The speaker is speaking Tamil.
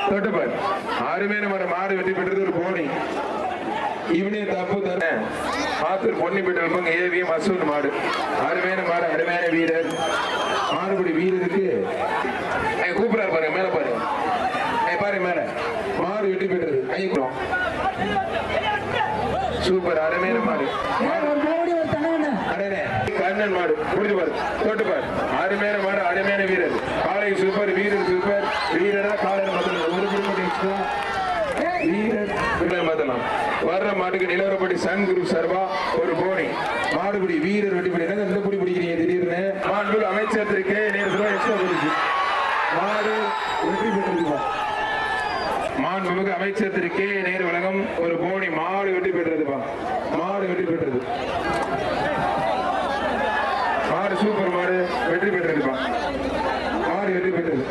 தொட்டுப்பார் அருமையான மாடு வெற்றி பெற்றது ஒரு போனி இவனே தப்பு தர ஆத்தூர் பொன்னி பெற்ற ஏவி மசூர் மாடு அருமையான மாடு அருமையான வீரர் மாடுபடி வீரருக்கு கூப்பிடாரு பாருங்க மேல பாருங்க பாருங்க மேல மாடு வெற்றி பெற்றது கைக்குறோம் சூப்பர் அருமையான மாடு கண்ணன் மாடு புரிஞ்சு பாரு தொட்டுப்பார் அருமையான மாடு அருமையான வீரர் காலை சூப்பர் வீரர் சூப்பர் வீரரா காலையில் மாத்தலாம் ஒரு குடும்பம் வீரர் மாத்தலாம் வர்ற மாட்டுக்கு நிலவரப்படி சன் குரூப் சார்பா ஒரு போனி மாடுபிடி வீரர் வெட்டி பிடிக்கிறாங்க இந்த புடி பிடிக்கிறீங்க திடீர்னு மாண்பு அமைச்சருக்கு நேரத்தில் எக்ஸ்ட்ரா போயிடுச்சு மாடு வெற்றி பெற்றிருக்கா மாண்புமிகு அமைச்சர் திரு கே நேரு வழங்கும் ஒரு போனி மாடு வெற்றி பெற்றதுப்பா மாடு வெற்றி பெற்றது மாடு சூப்பர் மாடு வெற்றி பெற்றதுப்பா மாடு வெற்றி பெற்றது